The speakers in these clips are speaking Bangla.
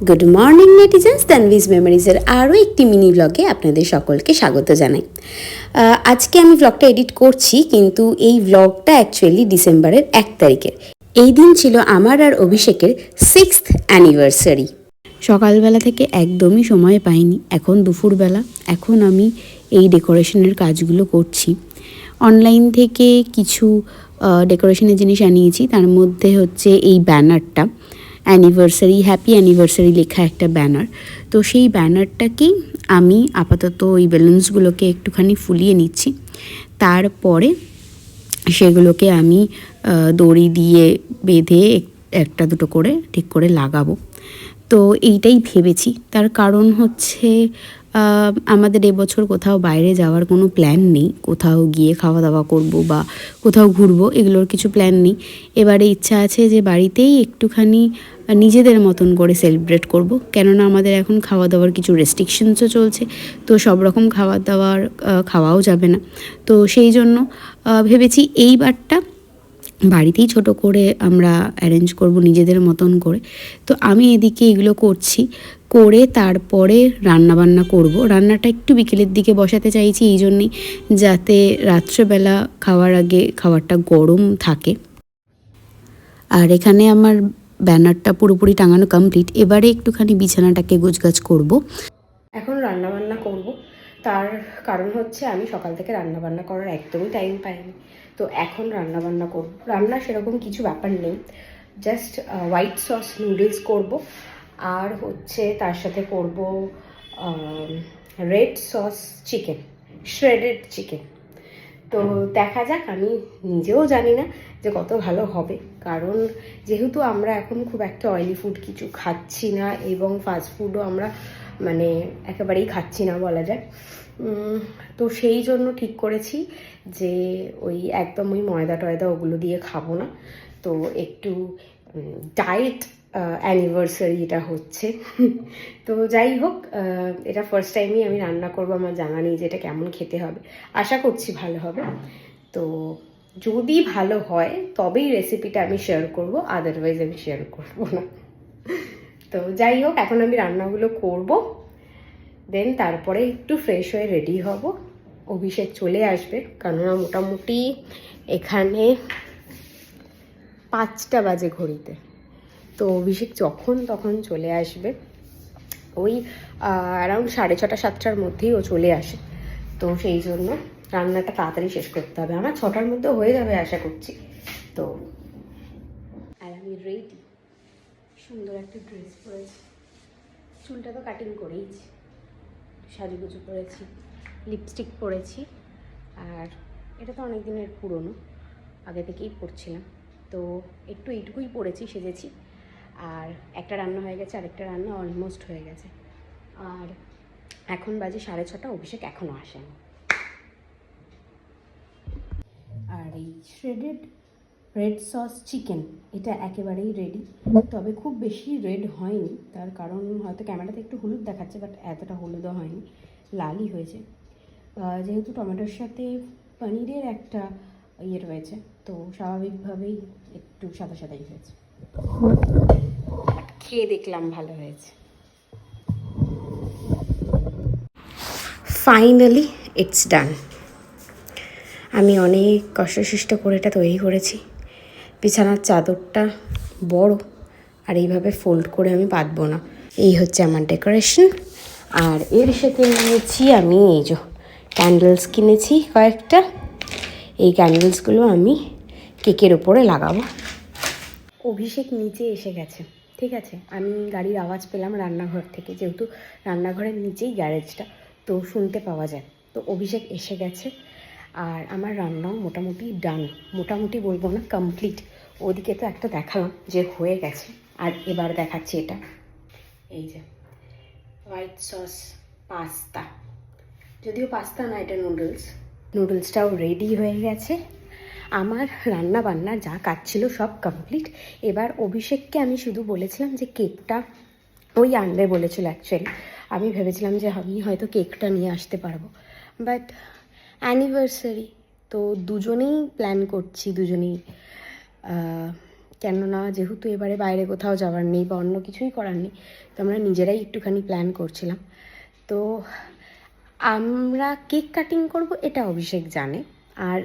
গুড মর্নিং নেটিজেন্স, তানভিজ মেমোরিজের আরও একটি মিনি ব্লগে আপনাদের সকলকে স্বাগত জানাই। আজকে আমি ব্লগটা এডিট করছি, কিন্তু এই ব্লগটা অ্যাকচুয়ালি ডিসেম্বরের 1 তারিখের। এই দিন ছিল আমার আর অভিষেকের 6th অ্যানিভার্সারি। সকালবেলা থেকে একদমই সময় পাইনি, এখন দুপুরবেলা। এখন আমি এই ডেকোরেশনের কাজগুলো করছি। অনলাইন থেকে কিছু ডেকোরেশনের জিনিস আনিয়েছি, তার মধ্যে হচ্ছে এই ব্যানারটা, অ্যানিভার্সারি, হ্যাপি অ্যানিভার্সারি লেখা একটা ব্যানার। তো সেই ব্যানারটাকেই আমি আপাতত ওই বেলুন্সগুলোকে একটুখানি ফুলিয়ে নিচ্ছি। তারপরে সেগুলোকে আমি দড়ি দিয়ে বেঁধে একটা দুটো করে ঠিক করে লাগাবো। তো এইটাই ভেবেছি। তার কারণ হচ্ছে আমাদের এবছর কোথাও বাইরে যাওয়ার কোনো প্ল্যান নেই। কোথাও গিয়ে খাওয়া দাওয়া করব বা কোথাও ঘুরবো, এগুলোর কিছু প্ল্যান নেই। এবারে ইচ্ছা আছে যে বাড়িতেই একটুখানি নিজেদের মতন করে সেলিব্রেট করব, কেননা আমাদের এখন খাওয়া দাওয়ার কিছু রেস্ট্রিকশনসও চলছে। তো সব রকম খাওয়াও যাবে না। তো সেই জন্য ভেবেছি এইবারটা বাড়িতেই ছোট করে আমরা অ্যারেঞ্জ করব নিজেদের মতন করে। তো আমি এদিকে এগুলো করছি, করে তারপরে রান্নাবান্না করব। রান্নাটা একটু বিকেলের দিকে বসাতে চাইছি, এই জন্যেই যাতে রাত্রেবেলা খাওয়ার আগে খাবারটা গরম থাকে। আর এখানে আমার ব্যানারটা পুরোপুরি টাঙানো কমপ্লিট। এবারে একটুখানি বিছানাটাকে গোছগাছ করব। এখন রান্নাবান্না করব। তার কারণ হচ্ছে আমি সকাল থেকে রান্নাবান্না করার একদমই টাইম পাইনি। তো এখন রান্নাবান্না করব। রান্না সেরকম কিছু ব্যাপার নেই, জাস্ট হোয়াইট সস নুডলস করব, আর হচ্ছে তার সাথে করব red sauce chicken, shredded chicken. তো দেখা যাক, আমি নিজেও জানি না যে কত ভালো হবে, কারণ যেহেতু আমরা এখন খুব একটা অয়েলি ফুড কিছু খাচ্ছি না, এবং ফাস্ট ফুডও আমরা মানে একেবারেই খাচ্ছি না বলা যায়। তো সেই জন্য ঠিক করেছি যে একদম ওই ময়দা টয়দা ওগুলো দিয়ে খাবো না। তো একটু ডায়েট অ্যানিভার্সারি এটা হচ্ছে। তো যাই হোক, এটা ফার্স্ট টাইমই আমি রান্না করবো, আমার জানা নেই যে এটা কেমন খেতে হবে। আশা করছি ভালো হবে। তো যদি ভালো হয় তবেই রেসিপিটা আমি শেয়ার করব, আদারওয়াইজ আমি শেয়ার করবো না। তো যাই হোক, এখন আমি রান্নাগুলো করব, দেন তারপরে একটু ফ্রেশ হয়ে রেডি হব। অভিষেক চলে আসবে, কেননা মোটামুটি এখানে 5টা বাজে ঘড়িতে। তো অভিষেক যখন তখন চলে আসবে, ওই অ্যারাউন্ড 6:30 7টার মধ্যেই ও চলে আসে। তো সেই জন্য রান্নাটা তাড়াতাড়ি শেষ করতে হবে। আমার 6টার মধ্যে হয়ে যাবে আশা করছি। তো আর আমি রেডি, সুন্দর একটা ড্রেস পরেছি, চুলটা তো কাটিং করেইছি, সাজুগুজু করেছি, লিপস্টিক পরেছি। আর এটা তো অনেক দিনের পুরনো, আগে থেকেই পরছিলাম। তো একটু এইটুকুই পরেছি, সেজেছি। আর একটা রান্না হয়ে গেছে, আরেকটা রান্না অলমোস্ট হয়ে গেছে। আর এখন বাজে 6:30, অভিষেক এখনও আসেনি। আর এই শ্রেডেড রেড সস চিকেন এটা একেবারেই রেডি, তবে খুব বেশি রেড হয়নি। তার কারণ হয়তো ক্যামেরাতে একটু হলুদ দেখাচ্ছে, বাট এতটা হলুদও হয়নি, লালই হয়েছে। যেহেতু টমেটোর সাথে পনিরের একটা ইয়ে রয়েছে, তো স্বাভাবিকভাবেই একটু সাদা সাদাই হয়েছে। খেয়ে দেখলাম ভালো হয়েছে। ফাইনালি ইটস ডান। আমি অনেক কষ্টসৃষ্ট করে এটা তৈরি করেছি। বিছানার চাদরটা বড়, আর এইভাবে ফোল্ড করে আমি পাতবো না। এই হচ্ছে আমার ডেকোরেশন। আর এর সাথে নিয়েছি আমি এই যে ক্যান্ডেলস কিনেছি কয়েকটা। এই ক্যান্ডেলসগুলো আমি কেকের উপরে লাগাবো। অভিষেক নিচে এসে গেছে, ঠিক আছে। আমি গাড়ির আওয়াজ পেলাম রান্নাঘর থেকে, যেহেতু রান্নাঘরের নিচেই গ্যারেজটা, তো শুনতে পাওয়া যায়। তো অভিষেক এসে গেছে, আর আমার রান্নাও মোটামুটি ডান। মোটামুটি বলবো না, কমপ্লিট। ওদিকে তো একটা দেখালাম যে হয়ে গেছে, আর এবার দেখাচ্ছি এটা। এই যে হোয়াইট সস পাস্তা, যদিও পাস্তা না, এটা নুডলসটাও রেডি হয়ে গেছে। আমার রান্না বান্না যা কাজ ছিল সব কমপ্লিট। এবার অভিষেককে আমি শুধু বলেছিলাম যে কেকটা ওই আনবে বলেছিল। অ্যাকচুয়ালি আমি ভেবেছিলাম যে আমি হয়তো কেকটা নিয়ে আসতে পারবো, বাট অ্যানিভার্সারি তো দুজনেই প্ল্যান করছি, দুজনেই কেননা যেহেতু এবারে বাইরে কোথাও যাওয়ার নেই বা অন্য কিছুই করার নেই, তো আমরা নিজেরাই একটুখানি প্ল্যান করছিলাম। তো আমরা কেক কাটিং করব এটা অভিষেক জানে, আর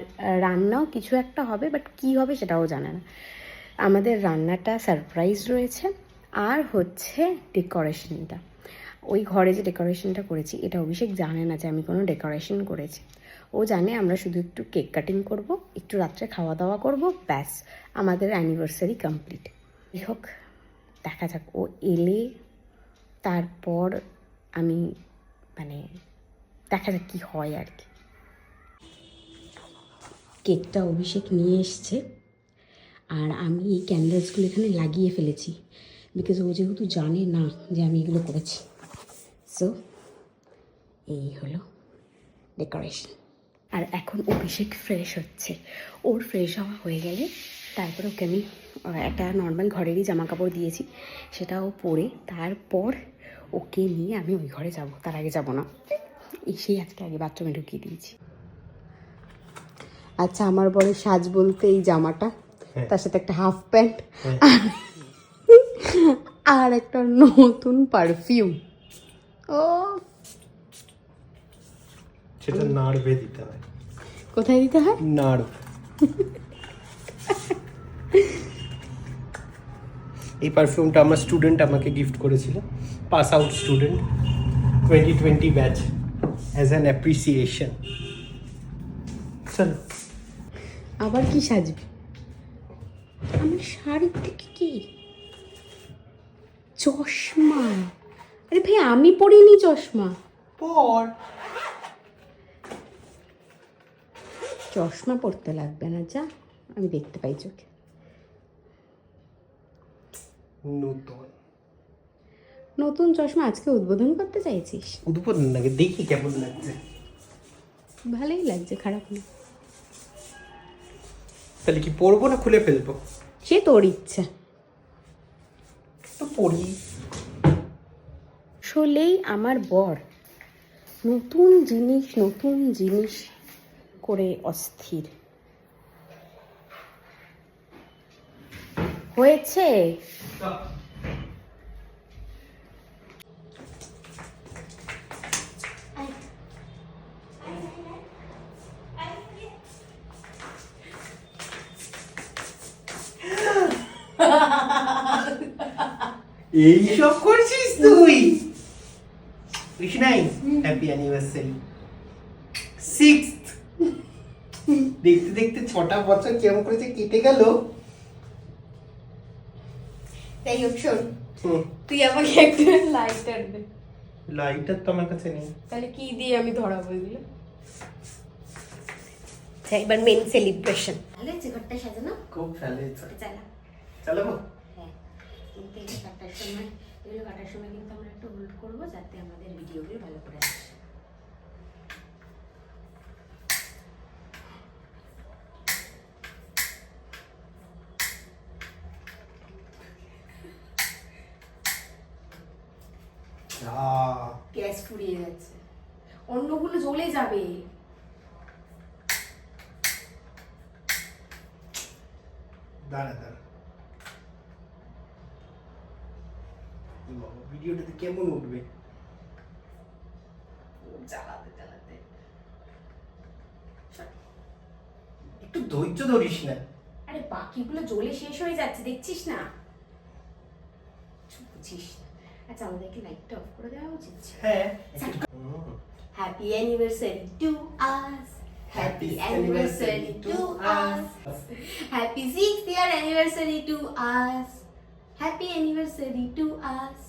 রান্নাও কিছু একটা হবে, বাট কী হবে সেটাও জানে না। আমাদের রান্নাটা সারপ্রাইজ রয়েছে, আর হচ্ছে ডেকোরেশনটা, ওই ঘরে যে ডেকোরেশনটা করেছি এটা অভিষেক জানে না যে আমি কোনো ডেকোরেশন করেছি। ও জানে আমরা শুধু একটু কেক কাটিং করব, একটু রাত্রে খাওয়া দাওয়া করব, ব্যাস আমাদের অ্যানিভার্সারি কমপ্লিট। যাই হোক, দেখা যাক, ও এলে তারপর আমি মানে দেখা যাক কী হয় আর কি। কেকটা অভিষেক নিয়ে এসছে, আর আমি এই ক্যান্ডেলসগুলো এখানে লাগিয়ে ফেলেছি, বিকজ ও যেহেতু জানে না যে আমি এগুলো করেছি। সো এই হলো ডেকোরেশন। আর এখন অভিষেক ফ্রেশ হচ্ছে, ওর ফ্রেশ হওয়া হয়ে গেলে তারপর ওকে আমি একটা নর্মাল ঘরেরই জামা কাপড় দিয়েছি, সেটাও পরে তারপর ওকে নিয়ে আমি ওই ঘরে যাব। তার আগে যাব না, এসেই আজকে আগে বাথরুমে ঢুকিয়ে দিয়েছি। আচ্ছা, আমার বড় সাজ বলতে এই জামাটা, তার সাথে একটা হাফ প্যান্ট, আর একটা নতুন পারফিউম। ও সেটা নাড়বে দিতে হয়। কোথায় দিতে হয়? নাড়ব। এই পারফিউমটা আমার স্টুডেন্ট আমাকে গিফট করেছিল, pass out student 2020 batch, as an appreciation. চলো আবার কি সাজবে? আমার শাড়ির থেকে কি চশমা? আরে ভাই, আমি পরিনি চশমা। পর চশমা পরতে লাগবে না, যা, আমি দেখতে পাই চোখে। নতুন নতুন চশমা আজকে উদ্বোধন করতে চাইছিস? উদ্বোধন লাগে, দেখি কেমন লাগছে। ভালোই লাগছে, খারাপ না। তাহলে কি পরবো না খুলে ফেলবো? সে তোর ইচ্ছা। তো পরি। আসলেই আমার বর নতুন জিনিস করে অস্থির হয়েছে। এইসব করছিস তুই? উইশ নাই হ্যাপি অ্যানিভার্সারি 6th। দেখতে দেখতে 6টা বছর কেমন করেছে কেটে গেল। তাই হোক, শোন, তুই আমাকে একটা লাইটার দে। লাইটার তো আমার কাছে নেই। তাহলে কি দিয়ে আমি ধরাবো এগুলো? এবার মেন সেলিব্রেশন। তাহলে ঘরটা সাজানো খুব ভালো। চালা চালাবো। হ্যাঁ, কিন্তু এগুলো কাটার সময় কিন্তু আমরা একটু হোল্ড করবো, যাতে আমাদের ভিডিওগুলো ভালো করে আসে। গ্যাস ফুরিয়ে যাচ্ছে, অন্যগুলো জ্বলে যাবে। দাঁড়া ভিডিওটাতে কেমন উঠবে? চালাতে একটু ধৈর্য ধরিস না। আরে বাকিগুলো জ্বলে শেষ হয়ে যাচ্ছে, দেখছিস না? বুঝিস না। আচ্ছা, আমাদেরকে লাইটটা অফ করে দেওয়া উচিত। হ্যাঁ। Happy anniversary to us, happy anniversary to us, happy 6th year anniversary to us, happy anniversary to us.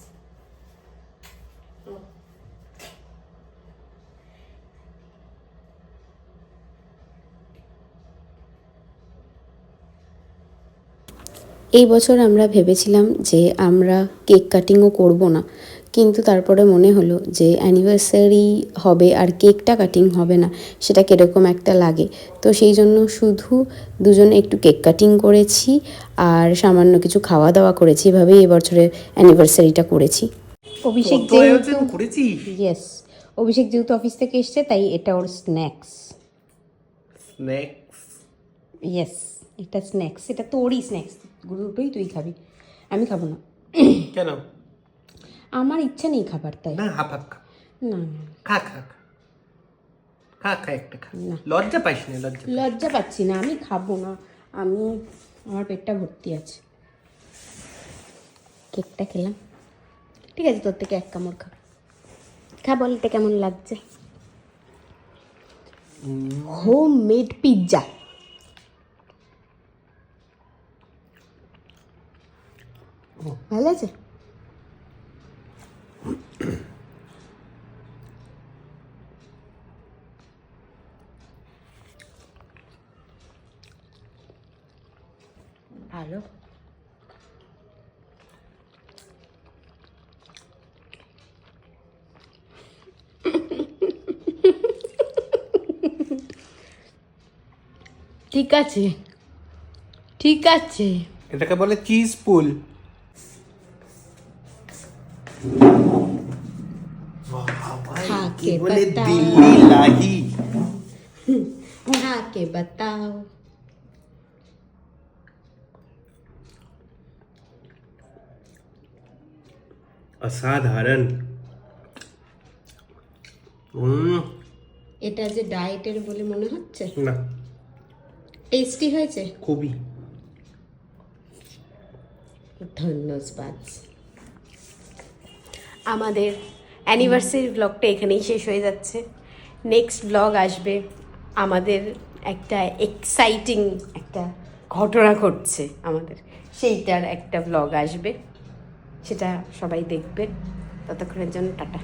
এই বছর আমরা ভেবেছিলাম যে আমরা কেক কাটিংও করব না, কিন্তু তারপরে মনে হলো যে অ্যানিভার্সারি হবে আর কেকটা কাটিং হবে না, সেটা কীরকম একটা লাগে। তো সেই জন্য শুধু দুজনে একটু কেক কাটিং করেছি আর সামান্য কিছু খাওয়া দাওয়া করেছি, এভাবেই এবছরের অ্যানিভার্সারিটা করেছি। অভিষেক অভিষেক যেহেতু অফিস থেকে এসছে, তাই এটা ওর স্ন্যাক্স। স্ন্যাক্স? ইয়েস, এটা স্ন্যাক্স, এটা তোরই স্ন্যাক্স। দুটোই তুই খাবি, আমি খাবো না। কেন? আমার ইচ্ছা নেই খাবার, তাই। না, হাফ হাফ খা। না খা খা খা খা খা একটা খা। না। লজ্জা পাইস না, লজ্জা। লজ্জা পাচ্ছি না, আমি খাবো না। আমার পেটটা ভর্তি আছে। কেকটা খেলাম, ঠিক আছে, তোর থেকে এক কামড় খা। খা, বল এটা কেমন লাগছে। Home made pizza. ভালো আছে? ভালো। ঠিক আছে, ঠিক আছে। এটাকে বলে চিজ পুল। खा কি के বলে बताओ। দিল্লি লাহি। खा के बताओ। অসাধারণ। এটা যে ডায়েটের বলে মনে হচ্ছে? না, টেস্টি হয়েছে, খুবই। ধন্যবাদ। আমাদের অ্যানিভার্সারি ব্লগটা এখানেই শেষ হয়ে যাচ্ছে। নেক্সট ব্লগ আসবে, আমাদের একটা এক্সাইটিং একটা ঘটনা ঘটছে আমাদের, সেইটার একটা ব্লগ আসবে, সেটা সবাই দেখবে। ততক্ষণের জন্য টাটা।